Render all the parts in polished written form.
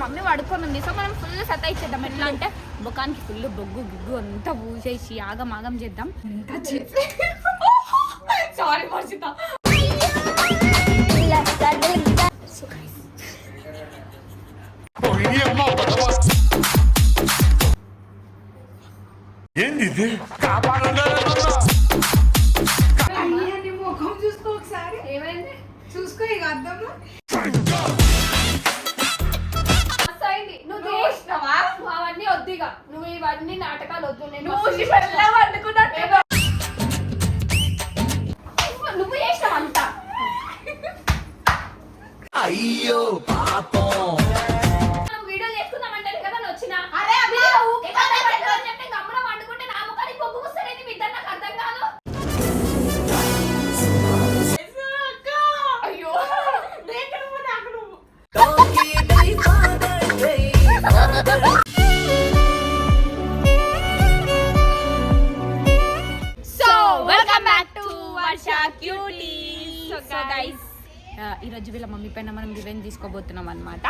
Mummy పడుకొని ఉంది. So మనం ఫుల్ సతాయిచ్చేద్దాం. ఎట్లా అంటే ముఖానికి ఫుల్ బొగ్గు గిగ్గు అంతా పూసేసి ఆగం చేద్దాం. సారీ వర్షిత. ఏంది ముఖం చూసుకో ఒకసారి. ఏమైంది చూసుకో ఇక అద్దంలో. నువ్వు చేసినావా? అవన్నీ వద్దిగా. నువ్వు ఇవన్నీ నాటకాలు వద్దు. నేను నువ్వు చేసినావు అంతా. అయ్యో పాపం. వీడియో చేసుకుందామంటే కదా వచ్చిన. అరే చెప్తే గమ్మున వండుకుంటే నా ముఖానికి బొగ్గు వస్తలేదు. మీ ఇద్దరు నాకు అర్థం కాదు. అయ్యో so welcome back to Varsha cuties. So guys ఈరోజు వీళ్ళ మమ్మీ పైన మనం రివెంజ్ తీసుకోబోతున్నాం అనమాట.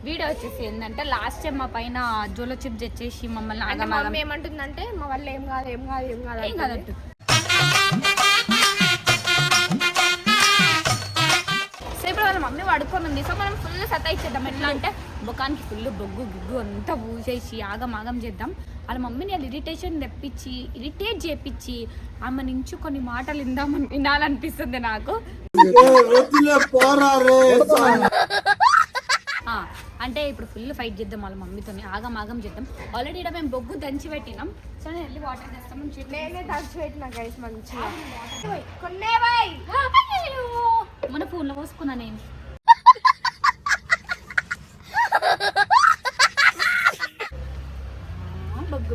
వీడియో వచ్చేసి ఏంటంటే లాస్ట్ టైం మా పైన జోలో చిప్ తెచ్చేసి మమ్మల్ని ఆగమాగం ఏమంటుందంటే మా వల్ల ఏం కాదట్టు. సో ఇప్పుడు వాళ్ళ మమ్మీ పడుకొని ఉంది. సో మనం ఫుల్ సతాయిచ్చేద్దాం. ఎట్లా అంటే ముఖానికి ఫుల్ బొగ్గు గిగ్గు అంతా పూసేసి ఆగం చేద్దాం. వాళ్ళ మమ్మీని వాళ్ళు ఇరిటేట్ చేపించి ఆమె నుంచి కొన్ని మాటలు వినాలనిపిస్తుంది నాకు. అంటే ఇప్పుడు ఫుల్ ఫైట్ చేద్దాం వాళ్ళ మమ్మీతో. ఆగం చేద్దాం. ఆల్రెడీ ఇక్కడ మేము బొగ్గు దంచి పెట్టినాం. సో నేను వెళ్ళి వాటర్ తెస్తాం. నేనే దంచి పెట్టినా గైస్ మంచిగా. మన ఫోన్లో పోసుకున్నా నేను. బగ్గు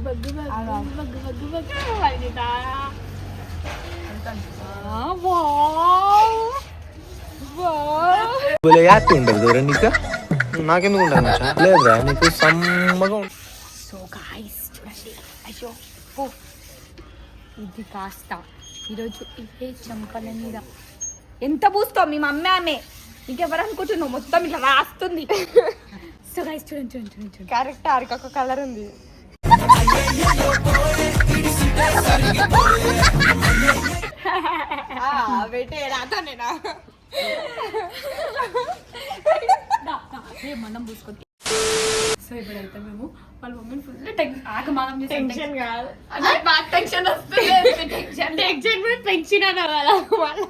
ఉండదు నీకు, నాకెందుకు ఉండదు లేదా నీకు సమ్మగా. సో గాయ్స్ చూడండి. అయ్యో ఇది కాస్త ఈరోజు ఇవే చంపల మీద ఎంత పూస్తావు మీ మమ్మీ. ఆమె ఇంకెవరు అనుకుంటున్నావు మొత్తం ఇట్లా రాస్తుంది. సో గాయ్స్ చూడండి. కరెక్ట్ ఆరికి ఒక కలర్ ఉంది. మనం పూసుకుంటాం. సో ఇప్పుడైతే మేము వాళ్ళ మమ్మీని ఫుల్ ఆగమాగం టెన్షన్ కాదు, బాగా టెన్షన్ వస్తుంది. టెన్షన్ అవ్వాలి.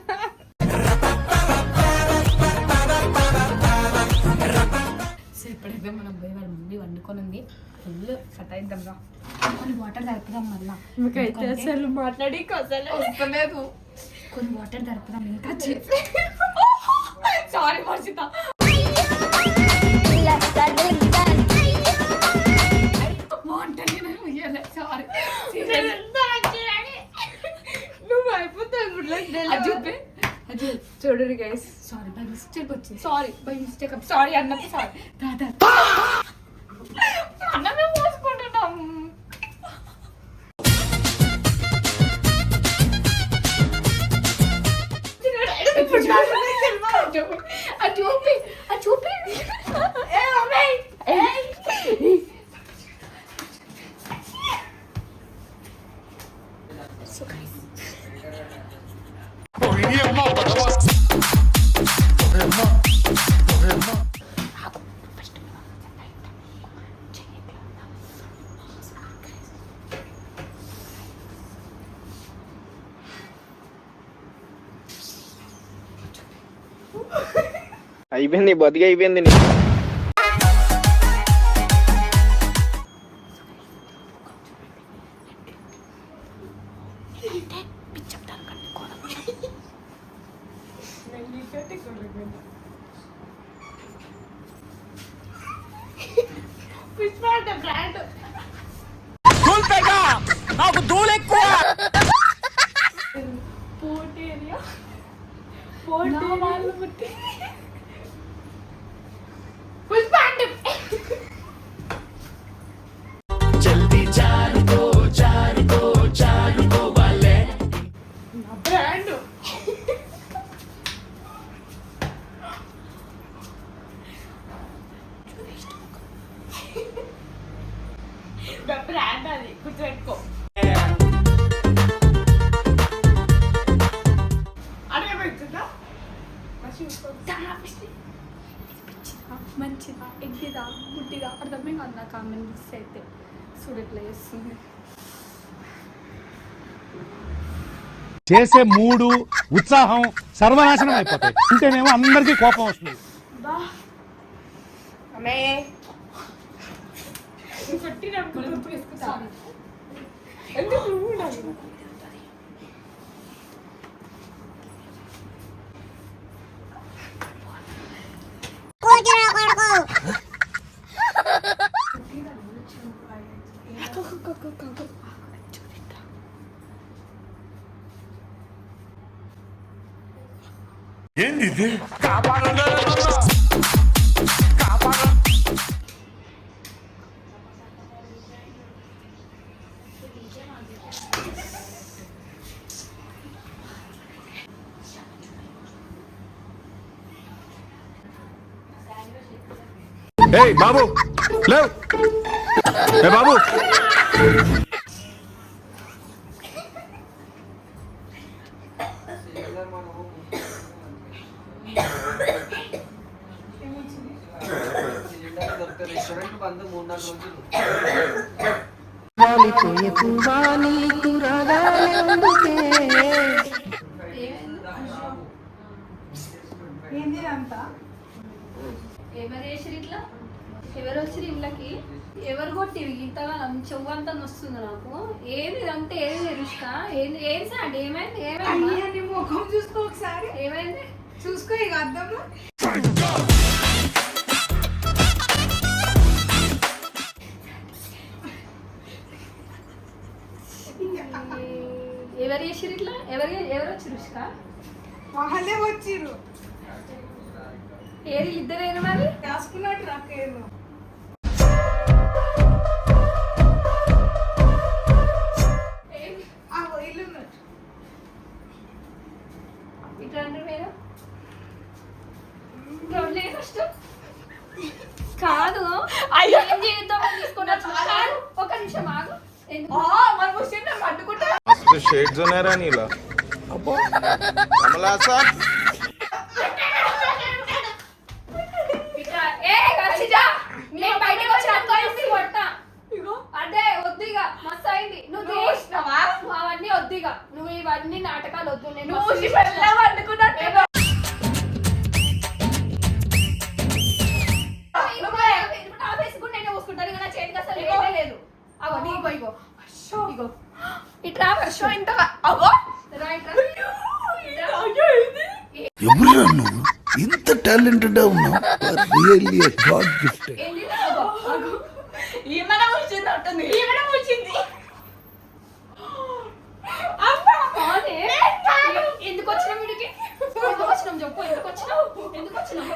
సో ఇప్పుడైతే మనం పోయి వాళ్ళ మమ్మీ వండుకొని ఉంది. ఫుల్ సతాయిద్దాం రా. కొన్ని వాటర్ దరుపుదాం. మళ్ళా మీకైతే అసలు మాట్లాడి అసలు వస్తలేదు. కొన్ని వాటర్ దరుపుదాం. ఇంకా సారీ వర్షిత. నువ్వు అయిపోతావు. చూడరు గైస్. సారీ బై మిస్టేక్ వచ్చింది. సారీ అన్నది. సారీ అన్నమే మోసుకుంటున్నాం. చూపి అయిపోయింది, బతికి అయిపోయింది. నాకు దూలు ఎక్కువ. జల్దీ జారుకో వాళ్ళే నా బ్రాండ్. బ్రాండ్ అది గుర్తుపెట్టుకో. అదే పెడుతుందా మంచిదా ఎగ్గిదా గుడ్డిదా అర్థమే కాదు నాకు ఆమె మిస్ అయితే చూడట్లే చేస్తుంది. చేసే మూడు ఉత్సాహం సర్వనాశనం అయిపోతాయి. ఉంటేనేమో అందరికీ కోపం వస్తుంది. బా అమ్మే ఎందుకు నువ్వు ఉండాలి? ఏంది ఇది? ఏయ్ బాబు లేవ్. ఏ బాబు రెస్టారెంట్ బంద్ 3-4 రోజులు. ఏంది అంతా? ఎవరు వేసిరు ఇట్లా? ఎవరు వచ్చారు ఇళ్ళకి? ఎవరు కొట్టిరు ఇంతగా చెవ్వంతా వస్తుంది నాకు. ఏది అంటే ఏది రుష్క? ఏది సార్ ఏమైంది? ఏమైంది? అయ్యా నీ ముఖం చూసుకో ఒకసారి. ఏమైంది? చూసుకో ఇక అద్దంలో. ఎవరు చేసిరు ఇట్లా? ఎవరు వచ్చి రుష్క? వాళ్ళే వచ్చిర్రు. ఏది ఇద్దరేనా మరి? రాసుకున్నట్టు రాకేను. ఇల్లు ఉన్నట్టు ఇట్లా అంటే మీరు ఫస్ట్ కాదు ఏం జీవితం తీసుకున్నారు? కాదు ఒక నిమిషం ఆగు. ఎందుకు మరి ముస్లిం అడ్డుకుంటా. मस्त शेड्स ఉన్నాయరా నీలా. అబ్బో కమలాసా ఇట్లా ఏ గచ్చిజా నేను బయటకు వచ్చి అనుకోని కొడతా. ఇగో అదే వద్దిగా మస్తు అయింది. నువ్వు చేసినావా? నువ్వు అవన్నీ వద్దిగా. నువ్వు ఇవన్నీ నాటకాలు వద్దు. నేను అనుకున్నట్టు నేను చూసుకుంటాను. ఇక నా చేతికి అసలు ఏమీ లేదు. అవో నీగో ఇగో ఇగో ఇట్రా వర్షం ఇంత అవో రైట్ ఎవరురా నువ్వు? ఇంత టాలెంటెడ్ ఉన్నావు. Really God gifted. ఏంది అగో అగో ఈమెన వచ్చింది అంటుంది. ఈమెన వచ్చింది. అబ్బా అదే ఎందుకు వచ్చినాం వీడికి? ఎందుకు వచ్చినాం చెప్పు? ఎందుకు వచ్చినావు? ఎందుకు వచ్చినావు?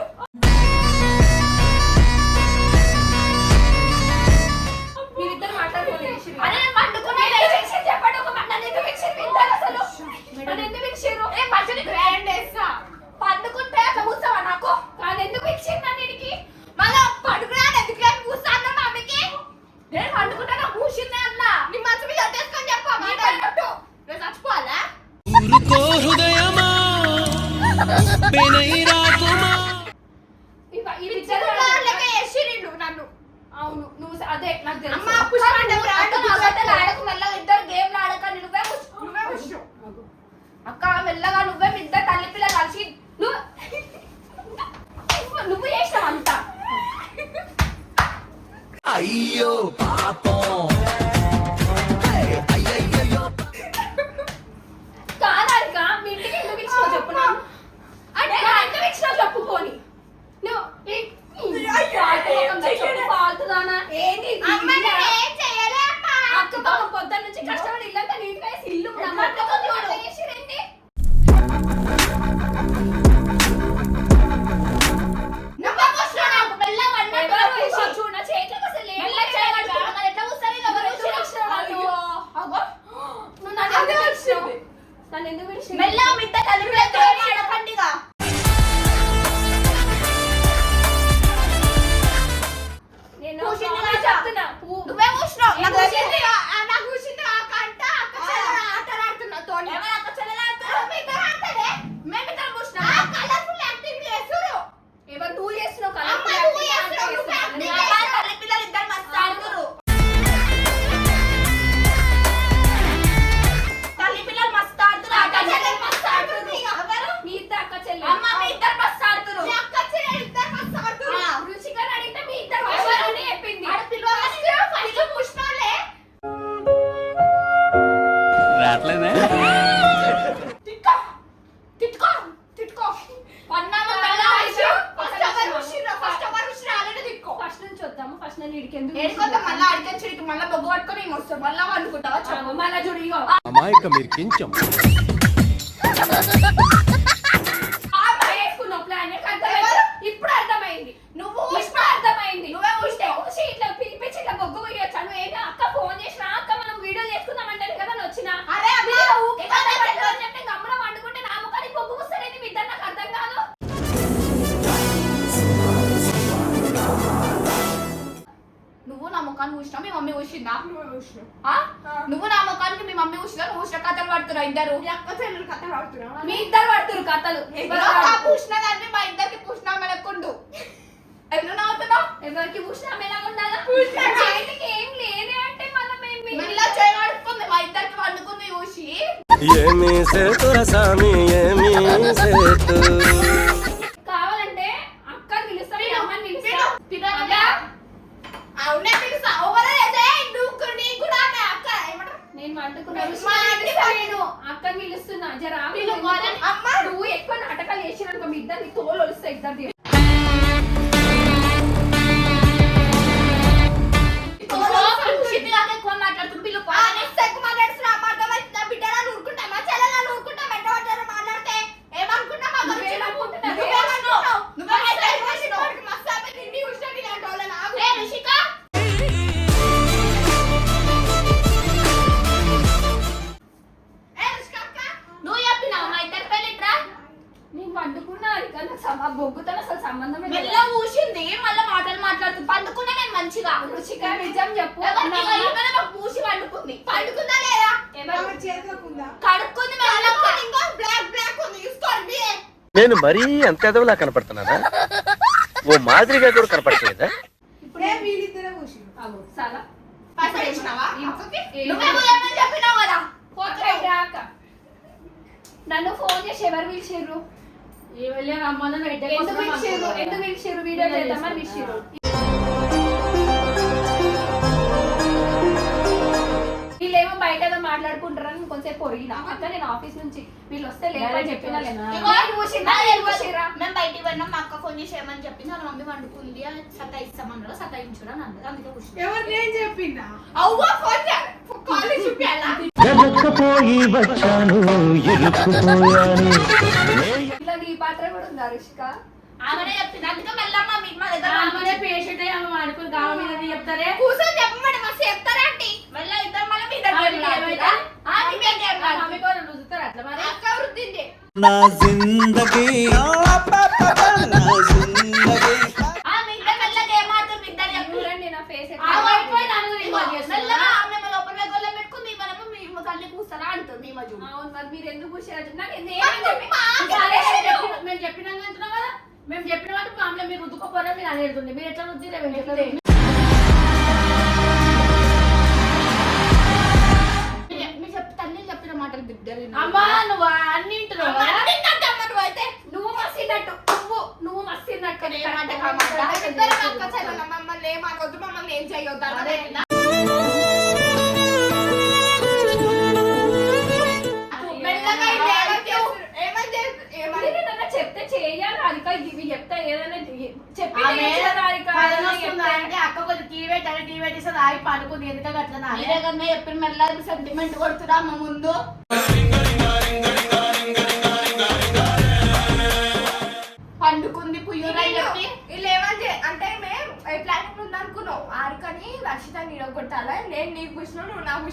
మీరిద్దరు మాట్లాడుకోలేదు. అరే పండుకునే చేసి చెప్పండి. ఒక నన్ను ఎందుకు పిలిచిరు ఇద్దరు అసలు? నన్ను ఎందుకు పిలిచిరు? ఏ మధ్యని గ్రాండ్ వేస్తా. పండుకుంటే అట్లా కూర్చోవా నాకు? కాదు ఎందుకు పిలిచిరు నన్ను ఇడికి? మళ్ళా పండుకురా ఎందుకు లేని కూర్చోన్నా మమ్మీకి? నేను పండుకుంటా నాకు కూర్చుందే అన్నా. నీ మంచం మీద అట్టేసుకొని చెప్పు మాట్లాడినట్టు. నేను చచ్చిపోవాలా? ఊరుకో హృదయమా పెనై రాకుమా. ఇద్దరు లెక్క చేసిరు నన్ను. అవును నువ్వు అదే నాకు తెలుసు. అమ్మా, పుష్ప అంటే అబద్ధాలు ఆడకు. మెల్లగా ఇద్దరు గేమ్లు ఆడక నువ్వే పుష్ప. అక్క మెల్లగా నువ్వే మీ ఇద్దరు తల్లి పిల్ల కలిసి నువ్వు చేసినావు అంతా. అయ్యో పాపం. కాదాక మీ ఇంటికి ఎందుకు ఇచ్చినావు చెప్పు నాకు. అంటే నా ఎందుకు ఇచ్చినావు చెప్పు పోని. నువ్వు ఫాల్తుదానా ఏంటి? అక్క పాప పొద్దున్న నుంచి కష్టపడి ఇల్లంతా నీట్గా వేసి ఇల్లు చేసిరండి. చూడ చేతికి అసలు ఎట్లా కూర్చొని వద్దాము ఫస్ట్ నేను ఇడికి ఎందుకు ఏడుకొద్దాం మళ్ళీ అడిగించడానికి మళ్ళీ బొగ్గు పట్టుకొని ఏమి వస్తాం మళ్ళీ అనుకుంటావా చాలు, మళ్ళా చూడు ఇగో అమాయక మీరు కించం వేసుకున్న ప్లాన్ ఇప్పుడు అర్థమైంది. నువ్వు ఇప్పుడు అర్థమైంది. నువ్వే ఊస్తే. ఊసి ఇట్లా పిలిపించి ఇట్లా బొగ్గు పోయొచ్చు. నువ్వు ఏంటి అక్క ఫోన్ చేసినా అక్క మనం వీడియో చేసుకుందామంటే కదా నేను వచ్చిన. అరే అబ్బా, ఊకే కథ పెట్టు అని చెప్పి గమ్మున వండుకుంటే నా ముఖానికి బొగ్గు వస్తలేదు. మీ ఇద్దరు నాకు అర్థం కాదు. నువ్వు నా ముఖాన్ని ఊసినా మీ మమ్మీ ఊసిందా నువ్వు నా ముఖానికి మీ మమ్మీ ఊసినా నువ్వు ఊసిన కథలు పడుతున్నా ఇద్దరు కథలు పడుతున్నా మీ ఇద్దరు పడుతురు కథలు. పూసినా కానీ మా ఇద్దరికి పూసినా మెలక్కుండు ఎందుకు నవ్వుతున్నావు ఎవరికి పూసినా ఎలా ఉండాలా? చేతికి ఏం లేదే అంటే మనం మెల్ల చేయబడుతుంది మా ఇద్దరికి వండుకుంది ఊసి ఏమీ సేతుర సామి ఏమీ సేతు కావాలంటే అక్కని పిలుస్తా, మీ అమ్మని పిలుస్తా. అవునే తెలుసా ఓవరే నువ్వు నీకు కూడా అక్క ఏమంటారు నేను వండుకున్నా మా ఆంటీ నేను అక్కని పిలుస్తున్నా. జర ఆగు. అమ్మ నువ్వు ఎక్కువ నాటకాలు చేసినాక మీ ఇద్దరు తోలు వలుస్తా ఇద్దరు. ఎక్కువ మాట్లాడుతుంది పిల్లు ఎక్కువ మాట్లాడుతున్నా అర్థమైందా బిడ్డలా ఊరుకుంటామా చెల్లెలా ఊరుకుంటాం ఎంత పడ్డారో మాట్లాడితే ఏమనుకుంటా మా గురించి నువ్వు చెప్పినావు మా ఇద్దరు పెళ్ళిట్రా నేను వండుకున్నా బొగ్గుతో అసలు సంబంధమే లేదు. మెల్ల ఊసింది మళ్ళీ మాటలు మాట్లాడుతుంది పండుకున్నా నేను మంచిగా రుచిక నిజం చెప్పు. పూసి పండుకుంది పండుకుందా లేదా కడుక్కుంది ఇంకా బ్లాక్ బ్లాక్ ఉంది చూసుకోండి నేను మరీ అంత ఎదవలా కనపడుతున్నానా ఓ మాదిరిగా కూడా కనపడలేదా ఇప్పుడే వీళ్ళిద్దరే ఊసి అవు చాలా పైసలు ఇచ్చినావా ఏం నువ్వేమో ఏమని చెప్పినావు కదా రాక. నన్ను ఫోన్ చేసి ఎవరు పిలిచిర్రు? ఎందుకు పిలిచిర్రు? వీడియో చేద్దామని పిలిచిర్రు. వీళ్ళేమో బయట ఏదో మాట్లాడుకుంటారని కొంచెంసేపు పొరిగినా అక్క నేను ఆఫీస్ నుంచి వీళ్ళు వస్తే లేదని చెప్పినా మేము బయటికి పోయినాం మా అక్క ఫోన్ చేసి ఏమని చెప్పింది వాళ్ళ మమ్మీ వండుకుంది అని సతాయిస్తామన్నారు సతాయించుడు అని అన్నది అందుకే కూర్చుంది ఎవరు నేను చెప్పిందా అవ్వ ఫోన్ కాలేజ్ చూపించాలా వెనక్కపోయి వచ్చాను ఇరుక్కుపోయాను ఇలా నీ పాత్ర కూడా ఉందా రుషిక? ఆమెనే చెప్పింది అందుకే మెల్లమ్మ మా దగ్గర పేషెంట్ ఆమె వాడుకుని కావ మీద చెప్తారే కూర్చొని చెప్పమండి మస్తు చెప్తారా ఆంటీ మళ్ళీ ఇద్దరు మళ్ళీ మీ దగ్గర మమ్మీ కూడా రుద్దుతారు అట్లా మరి అక్క వృద్ధింది నా జిందగీ ఆమె ఇద్దరు మెల్లగా ఏమాత్రం ఇద్దరు చెప్పి చూడండి నా ఫేస్ మెల్లగా ఆమె లోపల గొల్ల పెట్టుకుంది మనము మీ తల్లి కూర్చోరా అంటుంది మీ మధ్య అవును మరి మీరు ఎందుకు కూర్చోరు? నాకు మేము చెప్పినాం అంటున్నాం కదా మేము చెప్పిన వాటి మామూలు మీరు రుద్దుకోపోరా మీరు అని వెళ్తుంది మీరు ఎట్లా రుద్దిరే మేము చెప్తే మీ చెప్పి తల్లి చెప్పిన మాటలు బిడ్డలు అమ్మా నువ్వు అన్ని వింటున్నావు అయితే నువ్వు మస్తు నువ్వు మస్తు మమ్మల్ని ఏమనొద్దు మమ్మల్ని ఏం చేయొద్దు అన్నదే చెప్తే చేయాలి రాధిక. ఇవి చెప్తా ఏదైనా చెప్పి అక్క కొంచెం టీవీ పెట్టాలి టీవీ పెట్టేసి ఆగి పడుకుంది ఎందుకంటే అట్లా మీరేకన్నా చెప్పిన మెల్ల సెంటిమెంట్ కొడుతురా అమ్మ ముందు పండుకుంది పుయ్యూరు అని చెప్పి వీళ్ళు ఏమంటే అంటే మేము ప్లానింగ్ ఉంది అనుకున్నావు ఆరుకని రక్షిత నీడ కొట్టాలి నేను నీకు కూర్చున్నావు నువ్వు నాకు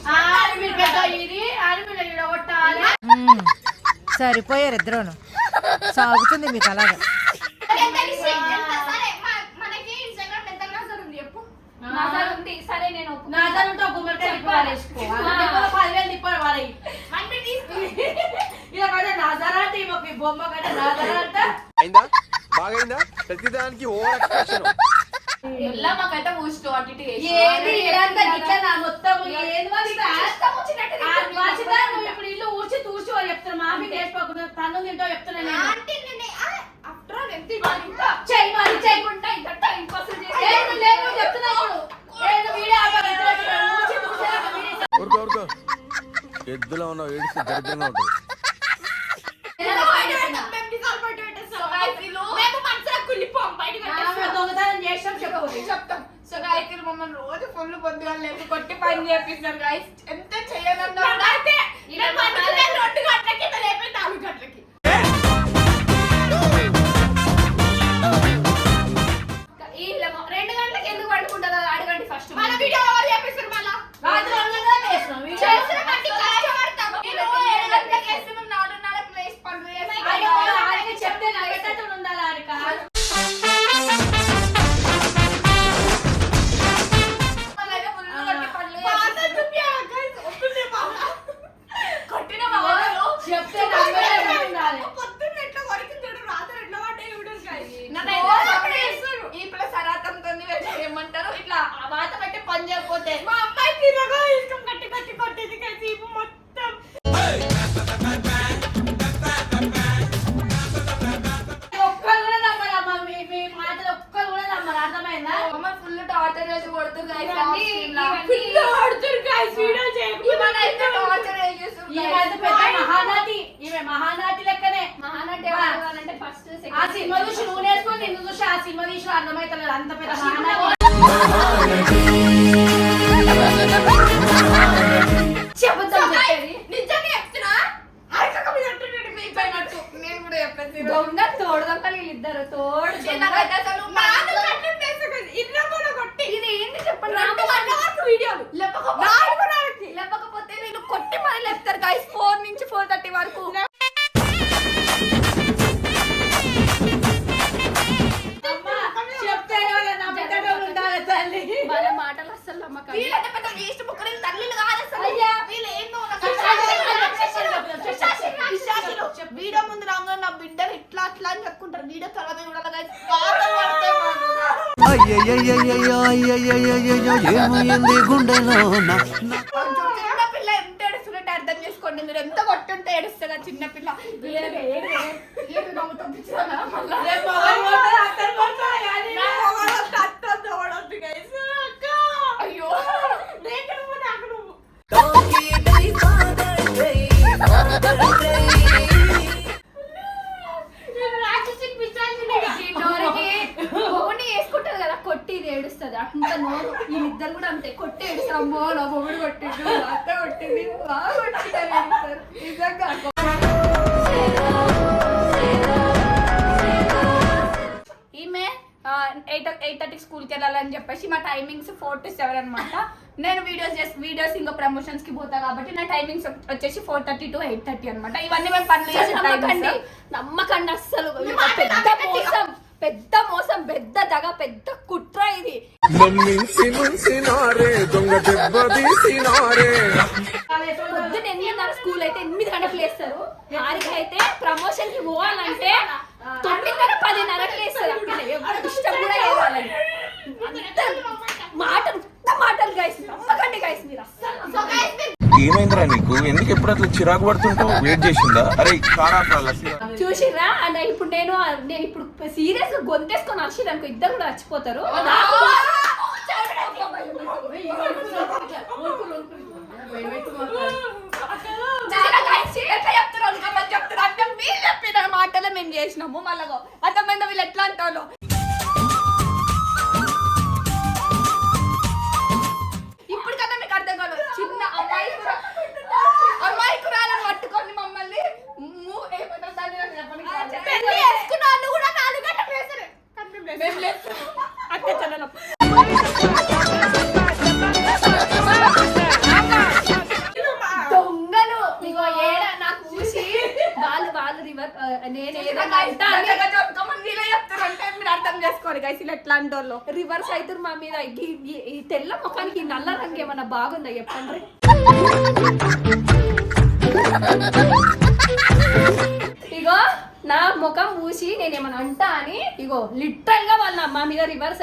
కొట్టాలి సరిపోయారు ఇద్దరును సాగుతుంది మీకు అలాగే మనకి ఇన్స్టాగ్రామ్ ఎంత నజర్ ఉంది చెప్పు నజర్ ఉంది. సరే నేను నాజారుంటే ఒక గుమ్మడికాయ తిప్పాలి వేసుకో 10,000 తిప్పాలి వారి అంటే తీసుకుని ఇలా కదా నాజారా అంటే ఈ బొమ్మ కదా నాజారా అంటే అయిందా బాగైందా ప్రతిదానికి ఓవర్ ఎక్స్ప్రెషన్ ఎలా మాకైతే ఊసుకో అటు ఇటు చేసి. ఏది ఇదంతా గిట్ల నా మొత్తం ఏది వాసిదా ఇష్టం వచ్చినట్టు తింటుంది. వాసిదా నువ్వు ఇప్పుడు ఇల్లు ఊడ్చి తూడ్చి చెప్తాను మామి చేసుకోకుండా తను తింటావు చెప్తున్నాను నేను ఆంటీ నేనే after all ఎంత తింటాను ఇంకా. చెయ్యి మరి చేయకుండా ఇంత టైం పాస్ చేసి లేదు లేదు చెప్తున్నా ఇప్పుడు లేదు వీడియో ఆపాలి ఊడ్చి తూడ్చి ఊరుకో ఊరుకో ఎద్దులో ఉన్న ఏడిస్తే దరిద్రంగా ఉంటుంది మేము డిజాల్వ్ పట్టి పెట్టేస్తాం. మేము మనసులో కుళ్ళిపోం బయటకు దొంగతనం చేసాం చెప్పు చెప్తాం. సో పొద్దుగా లేపు కొట్టి పని చేపిస్తారు గైస్. ఎంత చేయనన్నా అయితే 2 గంటలకి లేపి 4 గంటలకి. ఈ 2 గంటలకు ఎందుకు పడుకుంటారు అడగండి ఫస్ట్. మన వీడియో ఎవరు చేపిస్తారు మళ్ళా? రాత్రి 2 గంటలకు వేస్తున్నాం వీడియో. చేసిన మంది కష్టపడతాం. నేను 7 గంటలకు వేసి మేము 4:30కి లేచి పనులు చేస్తాం. అయ్యో, ఆడికి చెప్తే నవ్వేటట్టు ఉండాలి ఆడిక. కొట్టిన వాళ్ళు చెప్తే నవ్వేటట్టు ఉండాలి. పొద్దున్న ఎట్లా కొరికింటాడు, రాత్రి ఎట్లా పడ్డాయి చూడరు guys. ఈ పిల్ల సరాతంతో ఏమంటారు ఇట్లా వాత పెట్టి పని చేయకపోతే మా అమ్మాయి తిరగా ఇష్టం కట్టి కట్టి కొట్టేది కలిసి ఇప్పు మొత్తం. ఒక్కరు కూడా నమ్మరమ్మా, మీ మాటలు ఒక్కరు కూడా నమ్మరు, అర్థమైందా? అమ్మ ఫుల్ టార్చర్ చేసి కొడుతుంది guys. ఇవన్నీ- ఫుల్ కొడుతురు guys. వీడియో చేయకపోతే టార్చర్ చేస్తున్నారు ఈమె అయితే పెద్ద మహానటి, ఈమె మహానటి లెక్కనే. మహానటి ఎవరు అంటే ఫస్ట్ ఆ సినిమా చూసి నువ్వు నేర్చుకొని నిన్ను చూసి ఆ సినిమా తీసి అర్థమైతలేదు అంత పెద్ద మహానటి. చెబుతాం చెప్పేది. నిజంగా చెప్తున్నా హరికక మీద అంటున్నాడు మీ పైనట్టు. నేను కూడా చెప్పేది దొంగ తోడు దొంగలు వీళ్ళిద్దరు తోడు నాకైతే అసలు నాన్న కట్టం చేస్తుంది ఇల్లు కూడా కొట్టి ఇది ఏంటి చెప్పండి. 2 గంటల వరకు వీడియోలు లేకపోతే నేను కొట్టి మరి లేపుతారు గైస్ 4 నుంచి 4:30 వరకు. చెప్తే నమ్మకం ఉండాలి తల్లి. వాళ్ళ మాటలు అస్సలు నమ్మకం. వీళ్ళంటే పెద్ద వేస్ట్ బుక్కలు తల్లిలు కాదు అసలు. వీళ్ళు ఏందో వీడియో ముందు రాగా నా బిడ్డలు ఇట్లా అట్లా అని చెప్పుకుంటారు. వీడియో తర్వాత చూడాలి guys. వార్తలు పడతాయి మాకు. ఏమైంది గుండెలోన చిన్న పిల్ల ఎంత ఏడుస్తున్నట్టు అర్థం చేసుకోండి. మీరు ఎంత కొట్టుంటే ఏడుస్తారా చిన్న పిల్ల. రేపు మొగలు పోతారు, అత్తలు పోతారు, కానీ అయ్యో రేటు నువ్వు నాకు నువ్వు రాక్షసికి పిచ్చాల్సింది. మొగుడిని వేసుకుంటారు కదా కొట్టి ఇది ఏడుస్తుంది అంత నోరు. వీళ్ళిద్దరు కూడా అంతే కొట్టి ఏడుస్తామో నా మొగుడు కొట్టిండు అత్త కొట్టింది బాగా కొట్టింటారు ఏడుస్తారు. నిజంగా ఈమె 8:30 స్కూల్కి వెళ్ళాలని చెప్పేసి మా టైమింగ్స్ 4 to 7 అనమాట. నేను వీడియోస్ ఇంకా ప్రమోషన్స్ కి పోతా కాబట్టి నా టైమింగ్స్ వచ్చేసి 4:30 to 8:30 అనమాట. ఇవన్నీ మేము పనులు చేసి నమ్మకండి అస్సలు. పెద్ద మోసం పెద్ద దగ పెద్ద కుట్ర ఇది. పొద్దున్న 8:30 స్కూల్ అయితే 8 గంటలకు లేస్తారు. హారిక అయితే ప్రమోషన్ కి పోవాలంటే 9:30 10:30కి లేస్తారు. అక్కడే ఎవరికి ఇష్టం కూడా వేయాలని మాటలు గైస్ నమ్మకండి గైస్ మీరు అస్సలు. ఏమైందిరా నీకు? ఎందుకు ఎప్పుడు అట్లా చిరాకు పడుతుంటావు? వెయిట్ చేసిందా? అరే చూసిర్రా అండ్ ఇప్పుడు నేను ఇప్పుడు సీరియస్ గా గొంతేసుకొని వచ్చిందనుకో ఇద్దరు కూడా చచ్చిపోతారు. చెప్పిన మాటలే మేము చేసినాము. మళ్ళీ అర్థమైందా వీళ్ళు ఎట్లా అంటారు. ఇప్పుడు కదా మీకు అర్థం కాదు. చిన్న అమ్మాయి కురాలను పట్టుకొని మమ్మల్ని పెళ్లి చేసుకున్న వాళ్ళు కూడా 4 గంటలకు వేస్తారు. మేము లేస్తాం అక్క చెల్లెలం. దొంగలు ఇగో ఏడా నాకు చూసి వాళ్ళు రివర్ నేను ఏదో చెప్తారంటే మీరు అర్థం చేసుకోవాలి గైస్. ఇలా ఎట్లాంటి వాళ్ళు రివర్స్ అవుతారు మా మీద. ఈ తెల్ల ముఖానికి నల్ల రంగు ఏమన్నా బాగుందా చెప్పండి. ఇగో నా ముఖం పూసి నేనేమన్నా అంటా అని ఇగో లిటరల్ గా వాళ్ళ మా మీద రివర్స్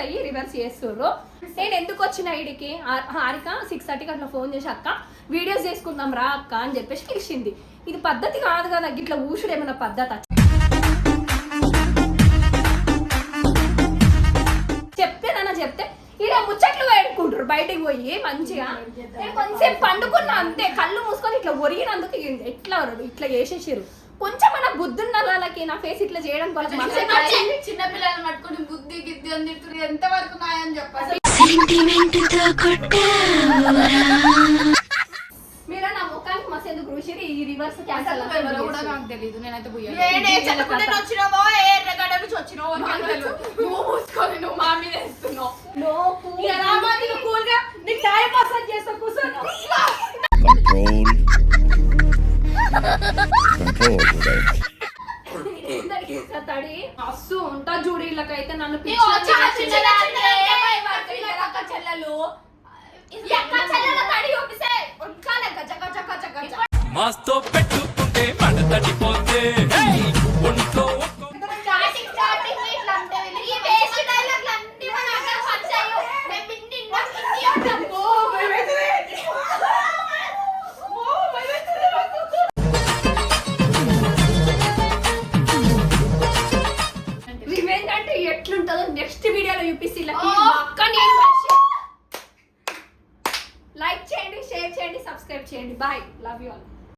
చేస్తుర్రు. నేను ఎందుకు వచ్చిన ఐడికి హారిక 6:30కి అట్లా ఫోన్ చేసి అక్క వీడియోస్ చేసుకుందాం రా అక్క అని చెప్పేసి పిలిచింది. ఇది పద్ధతి కాదు కదా. ఇట్లా ఊసుడు ఏమన్నా పద్ధతి చెప్తే ఇలా ముచ్చట్లు వేడుకుంటారు బయటకు పోయి మంచిగా. నేను కొంచెం పండుకున్నా అంతే. కళ్ళు మూసుకొని ఇట్లా ఒరిగినందుకు ఇట్లా చేసేసారు. కొంచెం మన బుద్ధి ఉన్న వాళ్ళకి నా ఫేస్ ఇట్లా చేయడం కోసం చిన్న పిల్లలు పట్టుకుని బుద్ధి గిద్ది అని తింటుంది. ఎంత వరకు నాయని చెప్పాలి. మీరు నా ముఖానికి మస్తు ఎందుకు రుషిరి ఈ రివర్స్ క్యాన్సల్ ఎవరో కూడా నాకు తెలియదు నేనైతే పోయాను నేనే చెప్పకుండా వచ్చినావో ఏ ఎర్రగడ్డ నుంచి వచ్చినావో నాకు తెలియదు. నువ్వు మూసుకొని నువ్వు మా మీద వేస్తున్నావు. ఎలా మాది నువ్వు కూల్గా నీకు టైం పాస్ అని చేస్తా కూర్చోను. తడి మస్తు ఉంటా చూడు వీళ్ళకైతే నన్ను నీకు వచ్చి ఆ చిన్నదాన్ని అక్క చెల్లెలు ఈ అక్క చెల్లెల తడి చూపిస్తే ఉట్కాలే గజ గజ గజ గజ. మాస్తో పెట్టుకుంటే మంట తడిపోతే ఒంట్లో స్టార్టింగ్ ఇట్లా అంటే వీళ్ళు ఈ వేస్ట్ డైలాగ్లు అన్నీ మన అక్కడ వచ్చాయి. మేము ఇన్ని ఉంటాం. ఓ రివెంజ్ అంటే ఎట్లుంటుందో నెక్స్ట్ వీడియోలో చూపిస్తే లైక్ చేయండి, షేర్ చేయండి, సబ్స్క్రైబ్ చేయండి. Bye, love you all.